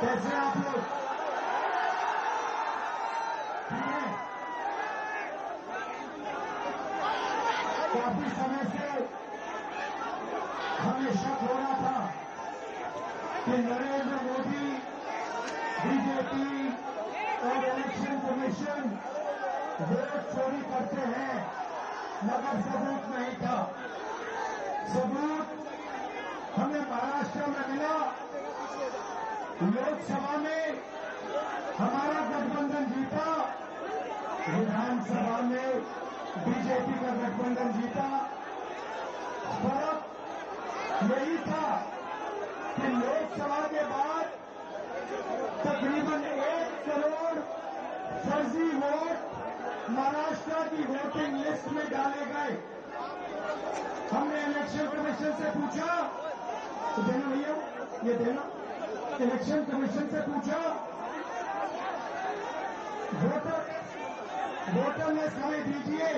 कैसे आप लोग ठीक है? काफी समय से हमें शक हो रहा था कि नरेंद्र मोदी, बीजेपी और इलेक्शन कमीशन वोट चोरी करते हैं, मगर सबूत नहीं था। सबूत हमें महाराष्ट्र में मिला। लोकसभा में हमारा गठबंधन जीता, विधानसभा में बीजेपी का गठबंधन जीता। फर्क यही था कि लोकसभा के बाद तकरीबन 1 करोड़ फर्जी वोट महाराष्ट्र की वोटिंग लिस्ट में डाले गए। हमने इलेक्शन कमीशन से पूछा, तो देना भैया, ये देना। इलेक्शन कमीशन से पूछा, वोटर लिस्ट हमें दीजिए।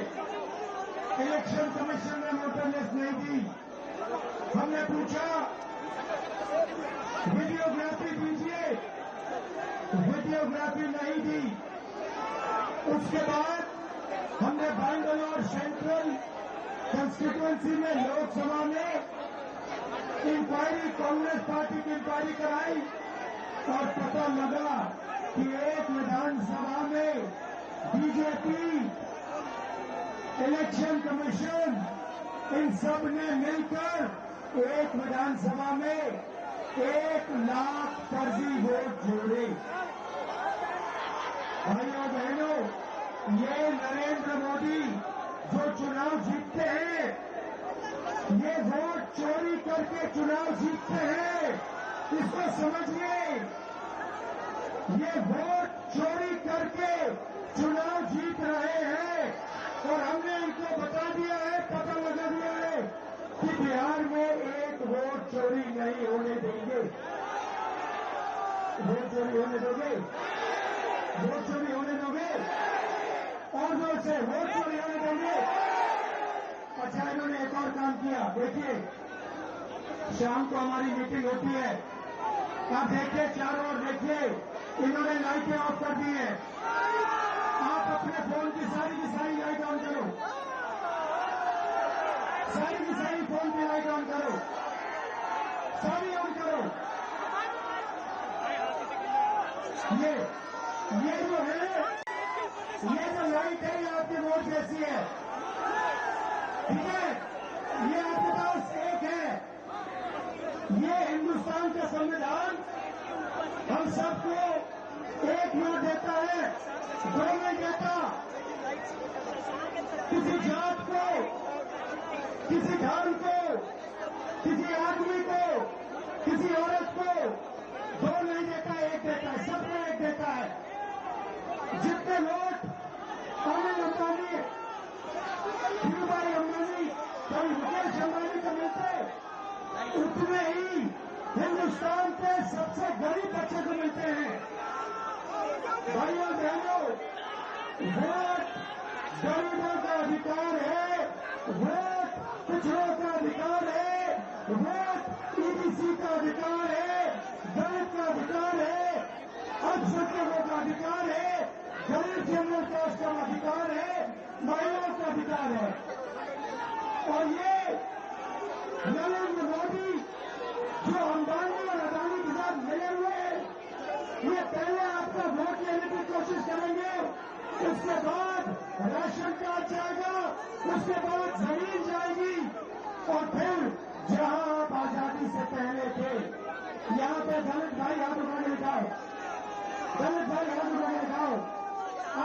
इलेक्शन कमीशन ने वोटर लिस्ट नहीं दी। हमने पूछा वीडियोग्राफी दीजिए, वीडियोग्राफी नहीं दी। उसके बाद हमने बैंगलोर सेंट्रल कंस्टिट्यूएंसी में लोकसभा में इंक्वायरी, कांग्रेस पार्टी की इंक्वायरी कराई और पता लगा कि एक विधानसभा में बीजेपी, इलेक्शन कमीशन, इन सब ने मिलकर एक विधानसभा में 1 लाख फर्जी वोट जोड़े। भाइयों बहनों, ये नरेंद्र मोदी जो चुनाव जीतते हैं, ये वोट चोरी करके चुनाव जीतते हैं, इसको समझिए। ये वोट चोरी करके चुनाव जीत रहे हैं और हमने इनको बता दिया है, पता लगा दिया है कि बिहार में एक वोट चोरी नहीं होने देंगे। वोट चोरी होने दोगे? वोट चोरी होने दोगे? और जोर से वोट चोरी होने देंगे? अच्छा, इन्होंने एक और काम किया। देखिए, शाम को हमारी मीटिंग होती है, आप देखिए चारों ओर देखिए, इन्होंने लाइटें ऑफ कर दी है। आप अपने फोन की सारी लाइट ऑन करो, सारी की सारी फोन की लाइट ऑन करो, सारी ऑन करो। ये जो है, ये जो लाइट है, ये आपके वोट जैसी है, ठीक है? ये आपके पास एक है। ये हिंदुस्तान का संविधान हम सबको एक वोट देता है, 2 नहीं देता। किसी जात को, किसी धर्म को, किसी आदमी को, किसी औरत को 2 नहीं देता, 1 देता है, सबको 1 देता है। जितने वोट अनिल अंबानी, धीरूभाई अंबानी, कभी मुकेश अंबानी को मिलते, उतने ही हिंदुस्तान के सबसे गरीब बच्चे को मिलते हैं। भाइयों बहनों, वोट गरीबों का अधिकार है, वोट पिछड़ों का अधिकार है, वोट ईबीसी का अधिकार है, दलित का अधिकार है, अल्पसंख्यकों का अधिकार है, गरीब जनरल कास्ट का अधिकार है, महिलाओं का अधिकार है। और ये नरेंद्र मोदी जो अंबानी और अदानी के साथ मिले हुए हैं, ये पहले आपका वोट लेने की कोशिश करेंगे, उसके बाद राशन कार्ड जाएगा, उसके बाद जमीन जाएगी, और फिर जहां आप आजादी से पहले थे, यहां पे दलित भाई हाथ उठाने दिखाओ, दलित भाई हाथ उठाने दिखाओ।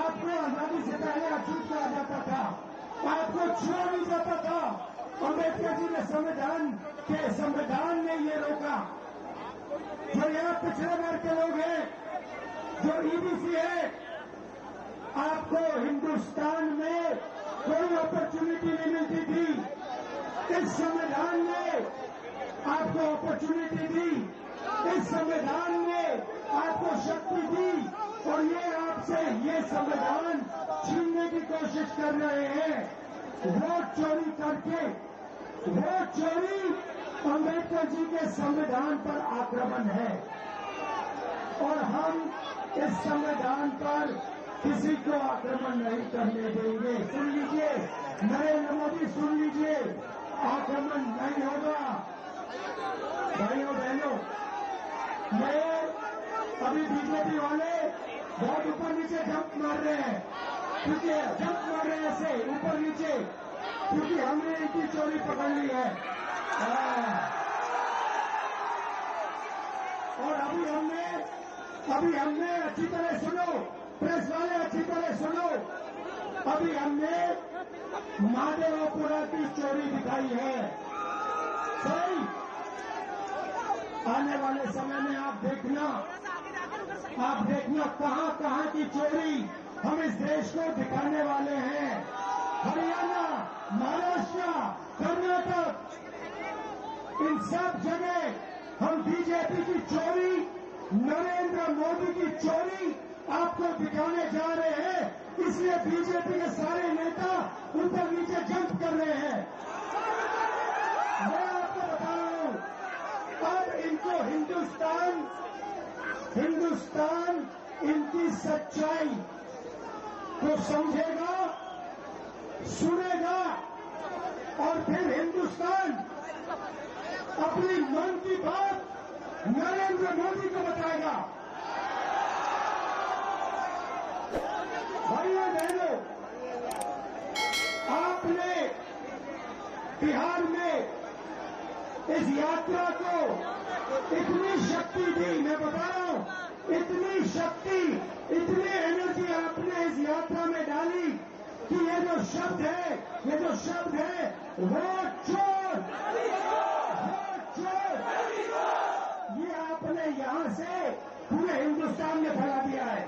आपको आजादी से पहले अछूत कहा जाता था, आपको छुआ नहीं जाता था। अम्बेडकर जी ने संविधान ने ये रोका। जो यहाँ पिछड़े वर्ग के लोग हैं, जो ईबीसी है, आपको हिंदुस्तान में कोई अपॉर्चुनिटी नहीं मिलती थी। इस संविधान ने आपको अपॉर्चुनिटी दी, इस संविधान ने आपको शक्ति दी, और ये आपसे ये संविधान छीनने की कोशिश कर रहे हैं। वोट चोरी करके, वोट चोरी अम्बेडकर जी के संविधान पर आक्रमण है। और हम इस संविधान पर किसी को आक्रमण नहीं करने देंगे। सुन लीजिए नरेंद्र मोदी, सुन लीजिए, आक्रमण नहीं होगा। भाइयों बहनों, ये अभी बीजेपी वाले बहुत ऊपर नीचे जंप मार रहे हैं, क्योंकि जंप मार रहे हैं ऐसे ऊपर नीचे, क्योंकि हमने इनकी चोरी पकड़ ली है। और अभी हमने अच्छी तरह सुनो, प्रेस वाले अच्छी तरह सुनो, अभी हमने महादेवपुरा की चोरी दिखाई है। सही, आने वाले समय में आप देखना कहां कहां की चोरी हम इस देश को दिखाने वाले हैं। हरियाणा, महाराष्ट्र, कर्नाटक, इन सब जगह हम बीजेपी की चोरी, नरेंद्र मोदी की चोरी आपको दिखाने जा रहे हैं। इसलिए बीजेपी के सारे नेता ऊपर नीचे जंप कर रहे हैं। मैं आपको बता रहा हूं, अब इनको हिंदुस्तान इनकी सच्चाई को समझेगा, सुनेगा, और फिर हिंदुस्तान अपनी मन की बात नरेंद्र मोदी को बताएगा। भाइयों बहनों, आपने बिहार में इस यात्रा को इतनी शक्ति दी, मैं बता रहा हूं, इतनी शक्ति, इतनी एनर्जी आपने इस यात्रा में डाली कि ये जो शब्द है वोट चोर, ये आपने यहां से पूरे हिंदुस्तान में फैला दिया है।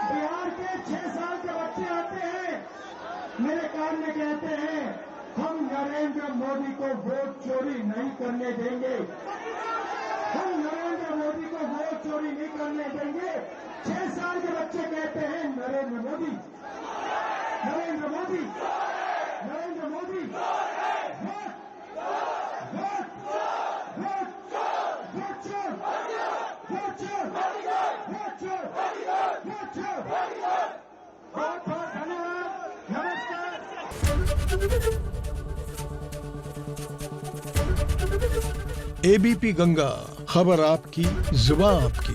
बिहार के 6 साल के बच्चे आते हैं, मेरे कान में कहते हैं हम नरेंद्र मोदी को वोट चोरी नहीं करने देंगे, हम नरेंद्र मोदी को वोट चोरी नहीं करने देंगे। 6 साल के बच्चे कहते हैं Narendra Modi, Narendra Modi, Narendra Modi, vote, vote, vote, vote चोर, वोट चोर, वोट चोर, वोट चोर। बहुत बहुत धन्यवाद, नमस्कार। एबीपी गंगा, खबर आपकी, जुबान आपकी।